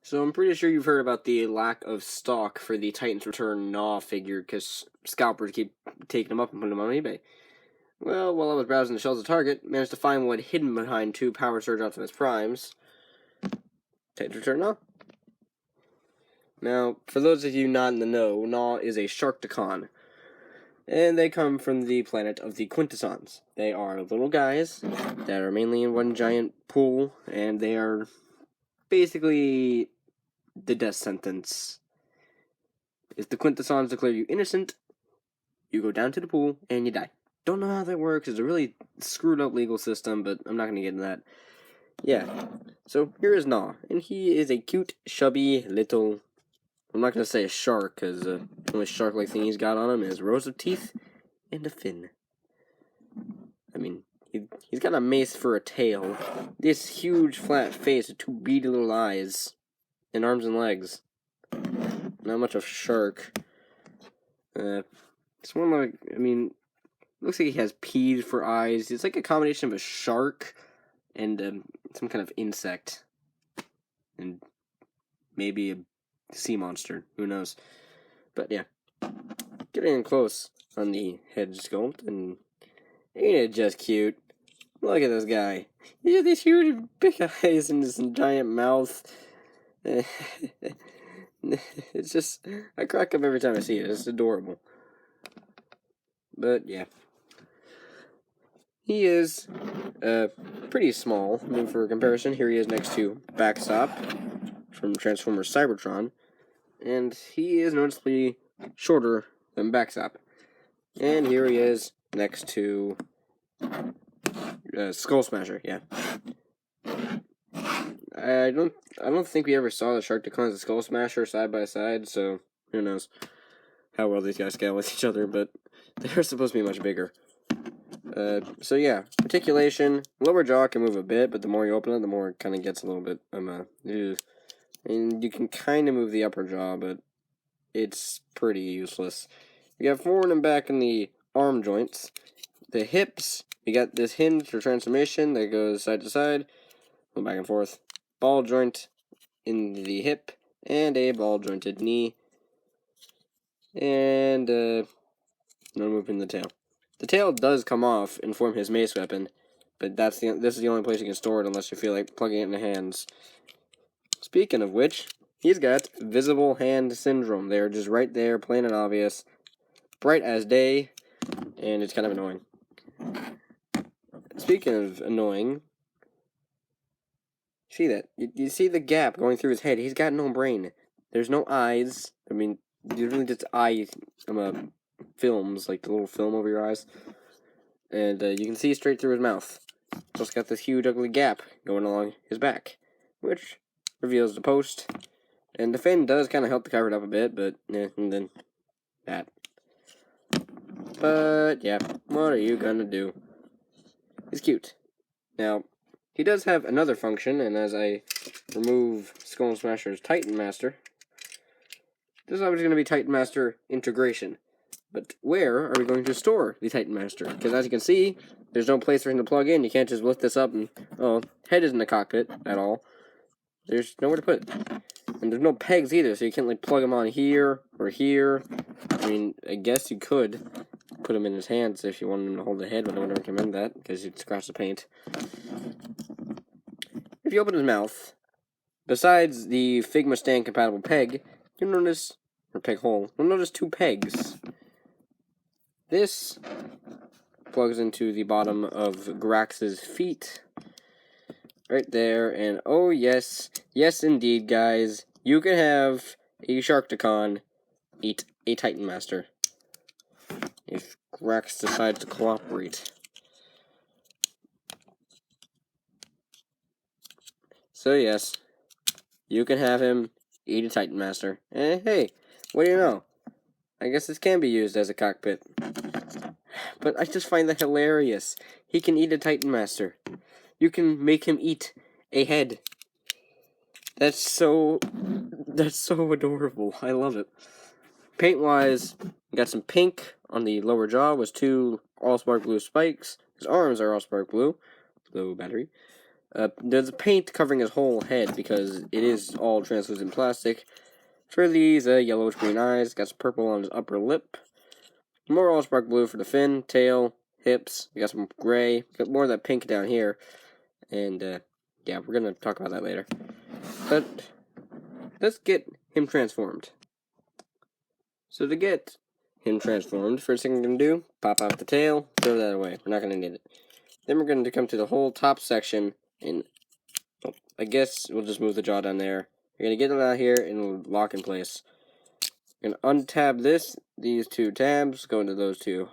So I'm pretty sure you've heard about the lack of stock for the Titans Return Gnaw figure because scalpers keep taking them up and putting them on eBay. Well, while I was browsing the shelves of Target, managed to find one hidden behind two Power Surge Optimus Primes. Titans Return Gnaw. Now, for those of you not in the know, Gnaw is a sharkiton, and they come from the planet of the Quintessons. They are little guys that are mainly in one giant pool, and they are basically the death sentence. If the Quintessons declare you innocent, you go down to the pool and you die. Don't know how that works. It's a really screwed up legal system, but I'm not going to get into that. Yeah, so here is Gnaw, and he is a cute, chubby, little... I'm not going to say a shark, because the only shark-like thing he's got on him is rows of teeth and a fin. I mean, he's got a mace for a tail, this huge flat face with two beady little eyes, and arms and legs. Not much of a shark. It's one like, I mean, looks like he has peas for eyes. It's like a combination of a shark and some kind of insect. And maybe a sea monster. Who knows? But yeah. Getting in close on the head sculpt, and ain't it just cute? Look at this guy. He has these huge big eyes and this giant mouth. It's just, I crack up every time I see it. It's adorable. But yeah, he is pretty small. I mean, for comparison, here he is next to Backstop from Transformers Cybertron, and he is noticeably shorter than Backstop. And here he is next to Skull Smasher. Yeah. I don't think we ever saw the Sharkticons and Skull Smasher side by side, so who knows how well these guys scale with each other, but they're supposed to be much bigger. So yeah, articulation, lower jaw can move a bit, but the more you open it, the more it kind of gets a little bit, and you can kind of move the upper jaw, but it's pretty useless. You got forward and back in the arm joints. The hips, you got this hinge for transformation that goes side to side, go back and forth. Ball joint in the hip, and a ball jointed knee, and no movement in the tail. The tail does come off and form his mace weapon, but this is the only place you can store it unless you feel like plugging it in the hands. Speaking of which, he's got visible hand syndrome. They're just right there, plain and obvious, bright as day, and it's kind of annoying. Speaking of annoying, see that? You see the gap going through his head. He's got no brain. There's no eyes. I mean, you really just eye films, like the little film over your eyes. And you can see straight through his mouth. Just got this huge ugly gap going along his back, which reveals the post. And the fin does kind of help to cover it up a bit, but yeah, and then that. But yeah, what are you gonna do? He's cute. Now, he does have another function, and as I remove Skull Smasher's Titan Master, this is always going to be Titan Master integration. But where are we going to store the Titan Master? Because as you can see, there's no place for him to plug in. You can't just lift this up and, oh, head isn't in the cockpit at all. There's nowhere to put it. And there's no pegs either, so you can't, like, plug him on here or here. I mean, I guess you could put him in his hands if you wanted him to hold the head, but I wouldn't recommend that, because you'd scratch the paint. If you open his mouth, besides the Figma stand compatible peg, you'll notice, or peg hole, you'll notice two pegs. This plugs into the bottom of Grax's feet, right there, and oh yes, yes indeed guys, you can have a Sharkticon eat a Titan Master, if Grax decides to cooperate. So yes, you can have him eat a Titan Master. And hey, what do you know? I guess this can be used as a cockpit. But I just find that hilarious. He can eat a Titan Master. You can make him eat a head. That's so adorable. I love it. Paint-wise, got some pink on the lower jaw with two all-spark blue spikes. His arms are all-spark blue. Blue battery. There's paint covering his whole head because it is all translucent plastic. For these yellowish green eyes, got some purple on his upper lip. More all spark blue for the fin, tail, hips. We got some gray. Got more of that pink down here. And yeah, we're gonna talk about that later. But let's get him transformed. So to get him transformed, first thing we're gonna do, pop out the tail, throw that away. We're not gonna need it. Then we're going to come to the whole top section, and I guess we'll just move the jaw down there. You're going to get it out here, and it'll lock in place. You're going to untab these two tabs, go into those two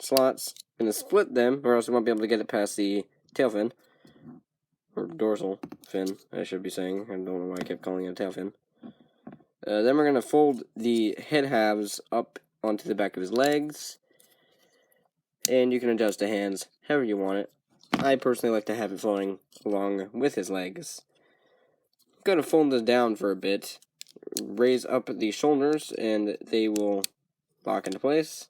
slots. Going to split them, or else we won't be able to get it past the tail fin. Or dorsal fin, I should be saying. I don't know why I kept calling it a tail fin. Then we're going to fold the head halves up onto the back of his legs. And you can adjust the hands however you want it. I personally like to have it floating along with his legs. I'm going to fold this down for a bit. Raise up the shoulders and they will lock into place.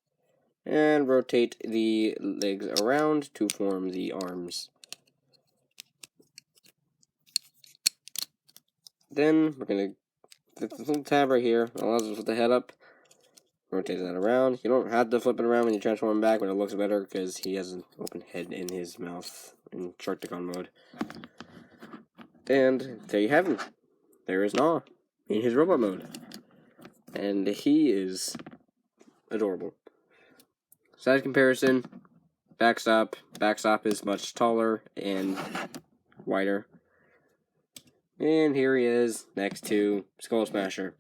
And rotate the legs around to form the arms. Then we're going to flip this little tab right here. Allows us to flip the head up. Rotate that around. You don't have to flip it around when you transform him back, but it looks better because he has an open head in his mouth in sharkiton mode. And there you have him. There is Gnaw in his robot mode. And he is adorable. Size comparison, backstop. Backstop is much taller and wider. And here he is next to Skull Smasher.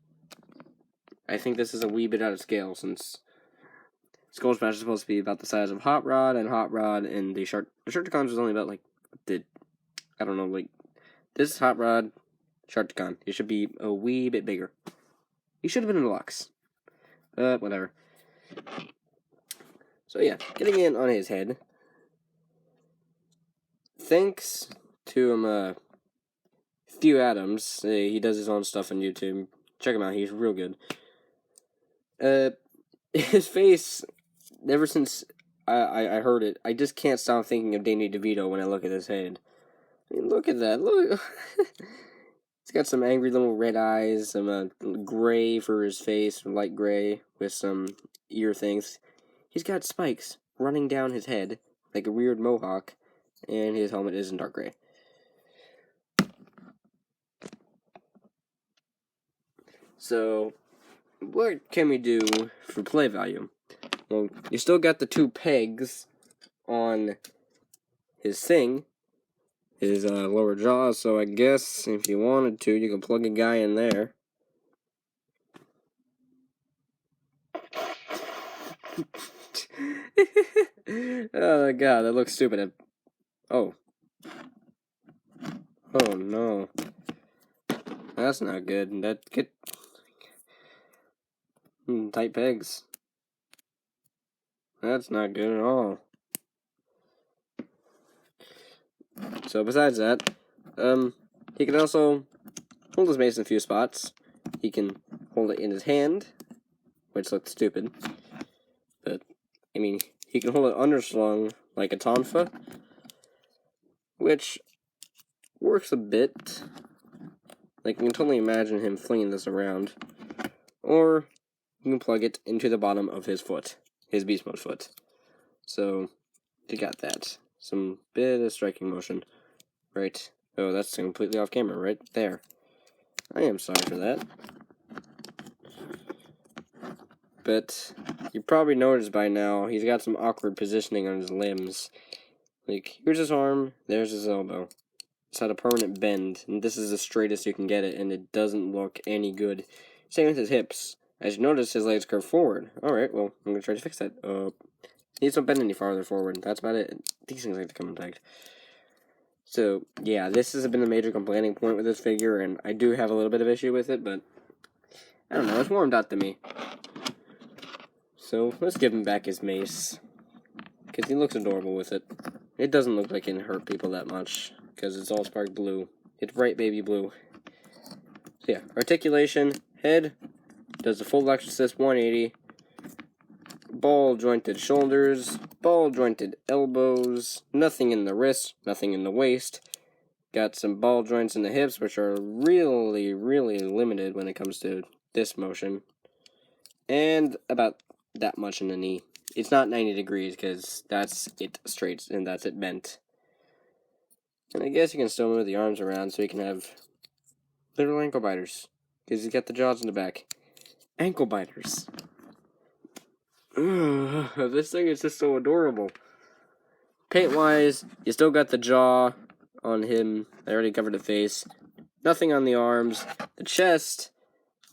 I think this is a wee bit out of scale since Skull Smash is supposed to be about the size of Hot Rod, and the Sharkiton was only about like I don't know, like this Hot Rod Sharkiton. It should be a wee bit bigger. He should have been in deluxe. Whatever. So yeah, getting in on his head. Thanks to Theo Adams. He does his own stuff on YouTube. Check him out. He's real good. His face, ever since I heard it, I just can't stop thinking of Danny DeVito when I look at his head. I mean, look at that. Look. He's got some angry little red eyes, some gray for his face, light gray, with some ear things. He's got spikes running down his head, like a weird mohawk, and his helmet is in dark gray. So, what can we do for play value? Well, you still got the two pegs on his thing, his lower jaw, so I guess if you wanted to, you can plug a guy in there. Oh god, that looks stupid. Oh. Oh no. That's not good. Tight pegs. That's not good at all. So besides that, he can also hold his mace in a few spots. He can hold it in his hand, which looks stupid. But, I mean, he can hold it underslung like a tonfa, which works a bit. Like, you can totally imagine him flinging this around. Or, you can plug it into the bottom of his foot, his beast mode foot. So, you got that. Some bit of striking motion. Right. Oh, that's completely off camera, right there. I am sorry for that. But, you probably noticed by now, he's got some awkward positioning on his limbs. Like, here's his arm, there's his elbow. It's had a permanent bend, and this is the straightest you can get it, and it doesn't look any good. Same with his hips. As you notice, his legs curve forward. Alright, well, I'm gonna try to fix that. These don't bend any farther forward. That's about it. These things like to come intact. So, yeah, this has been a major complaining point with this figure, and I do have a little bit of issue with it, but I don't know, it's warmed up to me. So, let's give him back his mace, because he looks adorable with it. It doesn't look like it can hurt people that much, because it's all spark blue. It's bright baby blue. So yeah, articulation, head, does the full Lexus 180, ball jointed shoulders, ball jointed elbows, nothing in the wrist, nothing in the waist, got some ball joints in the hips, which are really, really limited when it comes to this motion. And about that much in the knee. It's not 90 degrees, because that's it straight, and that's it bent. And I guess you can still move the arms around so you can have literal ankle biters, because he's got the jaws in the back. Ankle biters. Ugh, this thing is just so adorable. Paint-wise, you still got the jaw on him. I already covered the face. Nothing on the arms. The chest,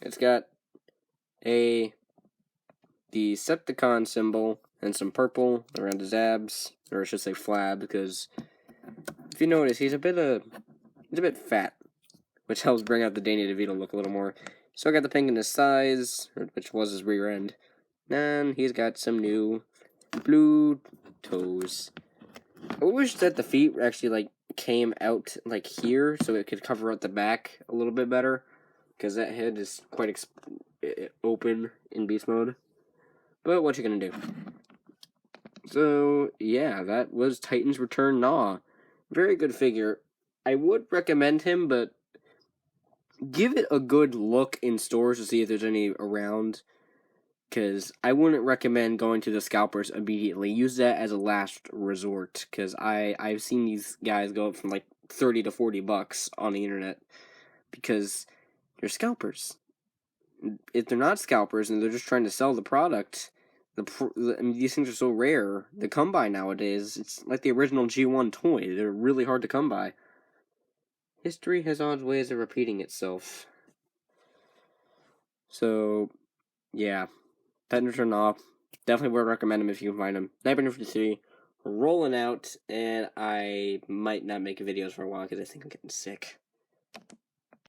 it's got a Decepticon symbol and some purple around his abs, or I should say flab, because if you notice, he's a bit fat, which helps bring out the Danny DeVito look a little more. Still got the pink in his thighs, which was his rear end, and he's got some new blue toes. I wish that the feet actually came out here, so it could cover up the back a little bit better, because that head is quite open in beast mode. But what you gonna do? So yeah, that was Titan's Return Gnaw. Very good figure. I would recommend him, but give it a good look in stores to see if there's any around. Because I wouldn't recommend going to the scalpers immediately. Use that as a last resort. Because I've seen these guys go up from like 30 to 40 bucks on the internet. Because they're scalpers. If they're not scalpers and they're just trying to sell the product, these things are so rare. The come by nowadays, it's like the original G1 toy. They're really hard to come by. History has odd ways of repeating itself. So, yeah. Titan Return Gnaw. Definitely would recommend him if you can find him. 953, rolling out, and I might not make videos for a while because I think I'm getting sick.